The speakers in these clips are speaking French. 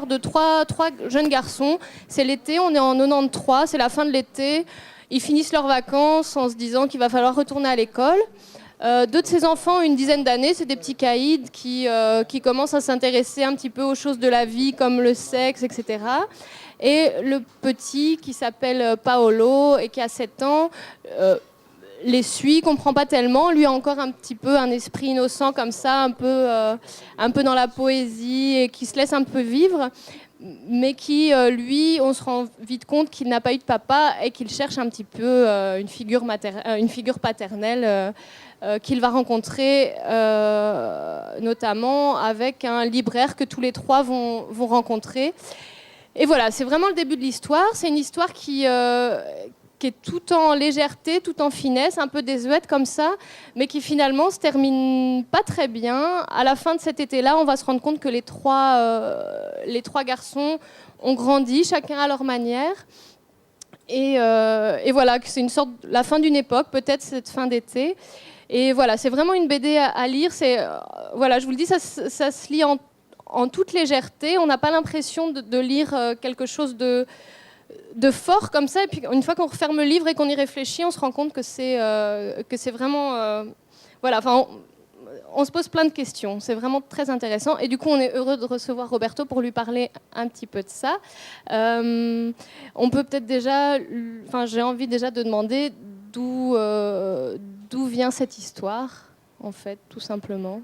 l'histoire de trois jeunes garçons. C'est l'été, on est en 93, c'est la fin de l'été. Ils finissent leurs vacances en se disant qu'il va falloir retourner à l'école. Deux de ses enfants ont une dizaine d'années, c'est des petits caïds qui commencent à s'intéresser un petit peu aux choses de la vie comme le sexe, etc. Et le petit qui s'appelle Paolo et qui a 7 ans les suit, comprend pas tellement. Lui a encore un petit peu un esprit innocent comme ça, un peu dans la poésie et qui se laisse un peu vivre. Mais qui, lui, on se rend vite compte qu'il n'a pas eu de papa et qu'il cherche un petit peu une figure paternelle qu'il va rencontrer notamment avec un libraire que tous les trois vont rencontrer. Et voilà, c'est vraiment le début de l'histoire. C'est une histoire qui est tout en légèreté, tout en finesse, un peu désuète comme ça, mais qui finalement se termine pas très bien. À la fin de cet été-là, on va se rendre compte que les trois garçons ont grandi, chacun à leur manière. Et voilà, que c'est une sorte, la fin d'une époque, peut-être cette fin d'été. Et voilà, c'est vraiment une BD à lire. Voilà, je vous le dis, ça se lit en toute légèreté. On n'a pas l'impression de lire quelque chose de fort comme ça. Et puis une fois qu'on referme le livre et qu'on y réfléchit, on se rend compte que c'est vraiment... voilà, enfin... On se pose plein de questions, c'est vraiment très intéressant. Et du coup, on est heureux de recevoir Roberto pour lui parler un petit peu de ça. On peut peut-être déjà... Enfin, j'ai envie déjà de demander d'où vient cette histoire, en fait, tout simplement.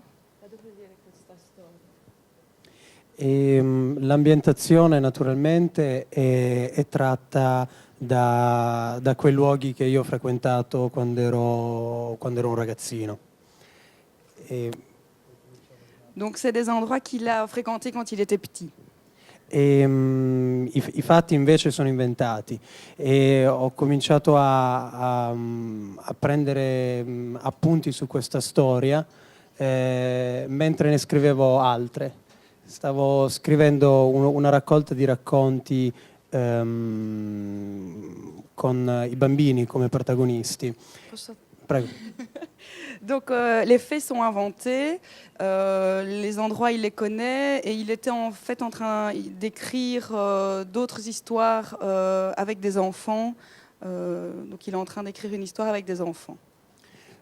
L'ambientazione naturalmente è tratta da quei luoghi che io ho frequentato quando ero un ragazzino. Donc c'est des endroits qu'il a fréquentés quand il était petit. I fatti invece sono inventati e ho cominciato a prendere appunti su questa storia mentre ne scrivevo altre. Stavo scrivendo una raccolta di racconti con i bambini come protagonisti. Prego. Donc les faits sont inventés, les endroits il les connaît et il était en fait en train d'écrire d'autres histoires avec des enfants. Donc il est en train d'écrire une histoire avec des enfants.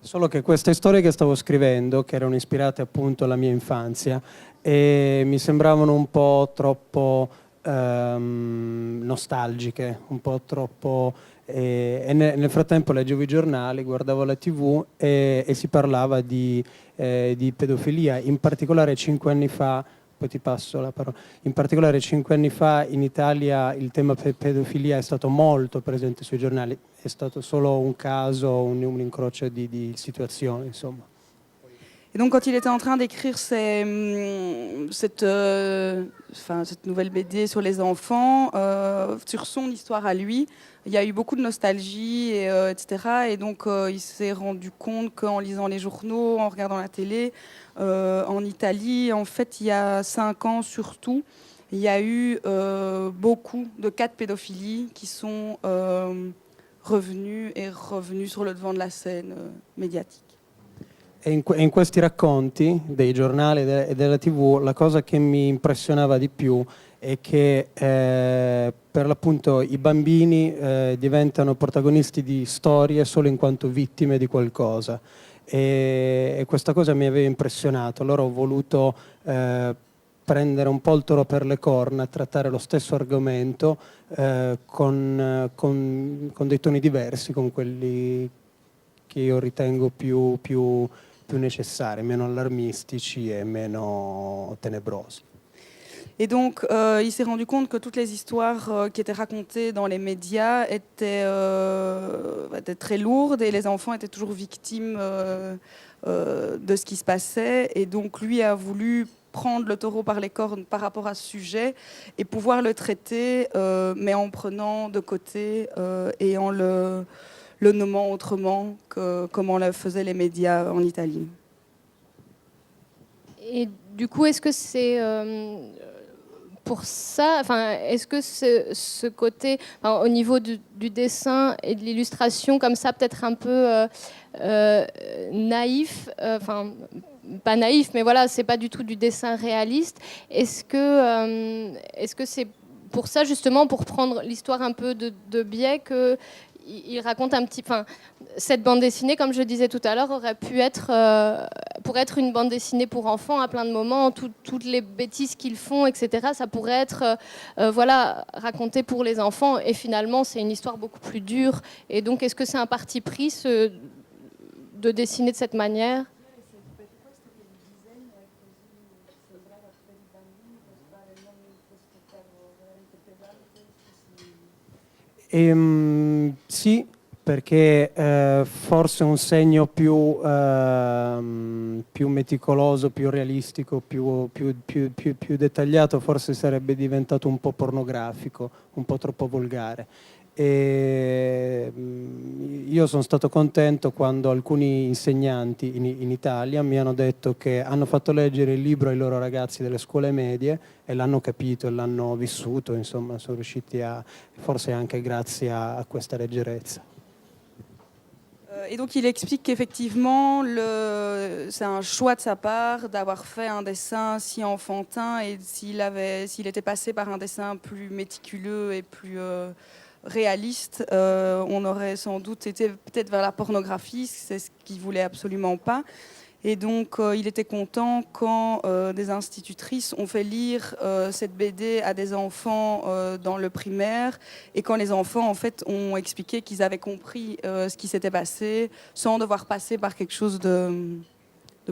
Solo che queste storie che stavo scrivendo, che erano ispirate appunto alla mia infanzia, mi sembravano un po' troppo nostalgiche, un po' troppo... E nel frattempo leggevo i giornali, guardavo la TV e si parlava di pedofilia, in particolare 5 anni fa, poi ti passo la parola, in particolare 5 anni fa in Italia il tema pedofilia è stato molto presente sui giornali, è stato solo un caso, un incrocio di situazioni, insomma. Et donc quand il était en train d'écrire cette nouvelle BD sur les enfants, sur son histoire à lui, il y a eu beaucoup de nostalgie, etc. Et donc il s'est rendu compte qu'en lisant les journaux, en regardant la télé, en Italie, en fait, il y a 5 ans surtout, il y a eu beaucoup de cas de pédophilie qui sont revenus sur le devant de la scène médiatique. E in questi racconti dei giornali e della TV la cosa che mi impressionava di più è che per l'appunto i bambini diventano protagonisti di storie solo in quanto vittime di qualcosa e questa cosa mi aveva impressionato. Allora ho voluto prendere un po' il toro per le corna, trattare lo stesso argomento con dei toni diversi, con quelli che io ritengo più necessari, meno allarmistici et meno ténébrosi. Et donc, il s'est rendu compte que toutes les histoires qui étaient racontées dans les médias étaient très lourdes et les enfants étaient toujours victimes de ce qui se passait. Et donc, lui a voulu prendre le taureau par les cornes par rapport à ce sujet et pouvoir le traiter, mais en prenant de côté et en le nommant autrement que comment le faisaient les médias en Italie. Et du coup, est-ce que c'est pour ça, enfin, est-ce que ce côté, enfin, au niveau du dessin et de l'illustration, comme ça, peut-être un peu naïf, enfin, pas naïf, mais voilà, c'est pas du tout du dessin réaliste. Est-ce que c'est pour ça, justement, pour prendre l'histoire un peu de biais, qu'il raconte un petit... Enfin, cette bande dessinée, comme je disais tout à l'heure, aurait pu être, pour être une bande dessinée pour enfants à plein de moments, toutes les bêtises qu'ils font, etc., ça pourrait être voilà, raconté pour les enfants, et finalement, c'est une histoire beaucoup plus dure. Et donc, est-ce que c'est un parti pris, de dessiner de cette manière? Sì, perché forse un segno più meticoloso, più realistico, più dettagliato, forse sarebbe diventato un po' pornografico, un po' troppo volgare. Io sono stato contento quando alcuni insegnanti in Italia mi hanno detto che hanno fatto leggere il libro ai loro ragazzi delle scuole medie e l'hanno capito e l'hanno vissuto, insomma, sono riusciti forse anche grazie a questa leggerezza. Et donc il explique qu'effectivement, c'est un choix de sa part d'avoir fait un dessin si enfantin, et s'il était passé par un dessin plus méticuleux et plus réaliste, on aurait sans doute été peut-être vers la pornographie, c'est ce qu'il voulait absolument pas. Et donc, il était content quand des institutrices ont fait lire cette BD à des enfants dans le primaire, et quand les enfants, en fait, ont expliqué qu'ils avaient compris ce qui s'était passé, sans devoir passer par quelque chose de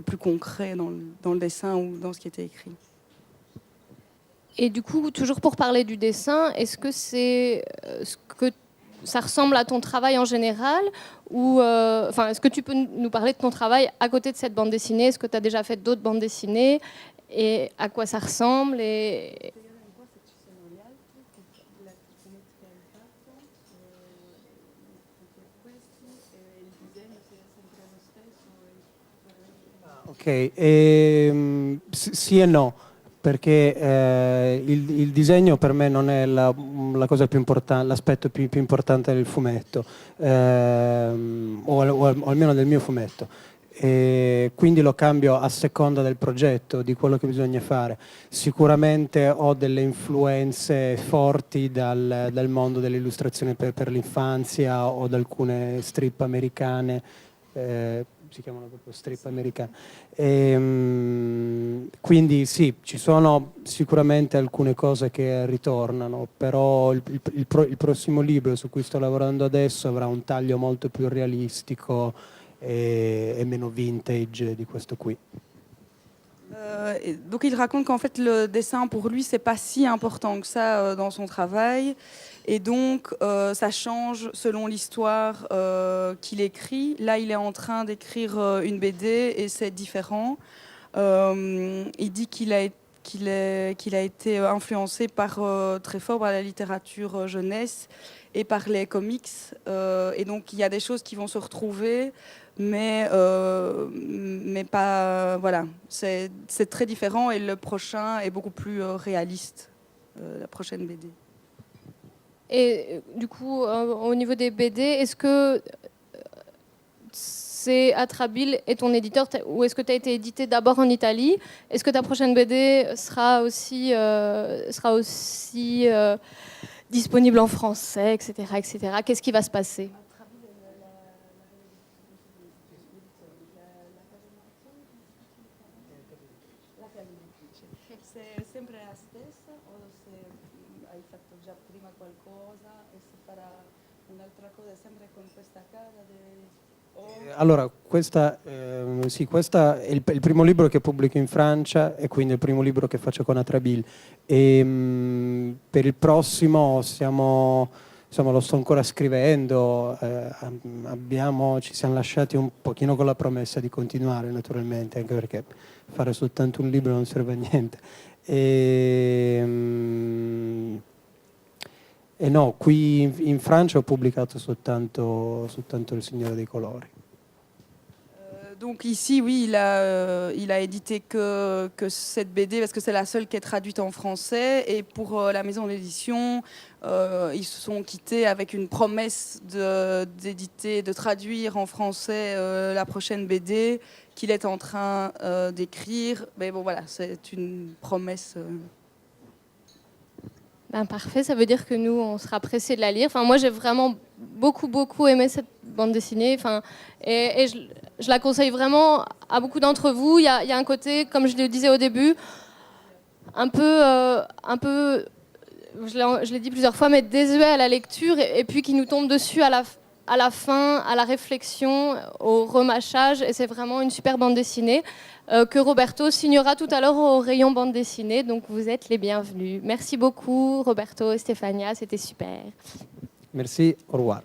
plus concret dans le dessin ou dans ce qui était écrit. Et du coup, toujours pour parler du dessin, est-ce que c'est ce que ça ressemble à ton travail en général, ou est-ce que tu peux nous parler de ton travail à côté de cette bande dessinée? Est-ce que tu as déjà fait d'autres bandes dessinées, et à quoi ça ressemble Ok, sì e no, perché il disegno per me non è la cosa più importante, l'aspetto più importante del fumetto, o almeno del mio fumetto. E quindi lo cambio a seconda del progetto, di quello che bisogna fare. Sicuramente ho delle influenze forti dal mondo dell'illustrazione per l'infanzia, o da alcune strip americane, si chiamano proprio strip americane. Quindi sì, ci sono sicuramente alcune cose che ritornano, però il prossimo libro su cui sto lavorando adesso avrà un taglio molto più realistico et meno vintage di questo qui. Donc il raconte qu'en fait le dessin pour lui c'est pas si important que ça dans son travail, et donc ça change selon l'histoire qu'il écrit. Là il est en train d'écrire une BD et c'est différent. Il dit qu'il a été influencé très fort par la littérature jeunesse et par les comics, et donc il y a des choses qui vont se retrouver, mais pas, voilà, c'est très différent, et le prochain est beaucoup plus réaliste, la prochaine BD. Et du coup, au niveau des BD, est-ce que c'est Atrabile et ton éditeur, ou est-ce que tu as été édité d'abord en Italie? Est-ce que ta prochaine BD sera aussi disponible en français, etc., etc. Qu'est-ce qui va se passer? C'est sempre la stessa, o se hai fatto già prima qualcosa e si farà un'altra cosa sempre con questa casa? Allora, questa è il primo libro che pubblico in Francia, e quindi il primo libro che faccio con Atrabile. Per il prossimo lo sto ancora scrivendo, ci siamo lasciati un pochino con la promessa di continuare, naturalmente, anche perché fare soltanto un libro non serve a niente. E no, qui in Francia ho pubblicato soltanto Il Signore dei Colori. Donc ici, oui, il a édité que cette BD parce que c'est la seule qui est traduite en français. Et pour la maison d'édition, ils se sont quittés avec une promesse d'éditer, de traduire en français la prochaine BD qu'il est en train d'écrire. Mais bon, voilà, c'est une promesse. Parfait, ça veut dire que nous, on sera pressés de la lire. Enfin, moi, j'ai vraiment beaucoup aimé cette bande dessinée. Enfin, et je la conseille vraiment à beaucoup d'entre vous. Il y a un côté, comme je le disais au début, un peu je l'ai dit plusieurs fois, mais désuet à la lecture, et puis qui nous tombe dessus à la fin, à la réflexion, au remâchage. Et c'est vraiment une super bande dessinée que Roberto signera tout à l'heure au rayon bande dessinée. Donc vous êtes les bienvenus. Merci beaucoup Roberto et Stéphania, c'était super. Merci, au revoir.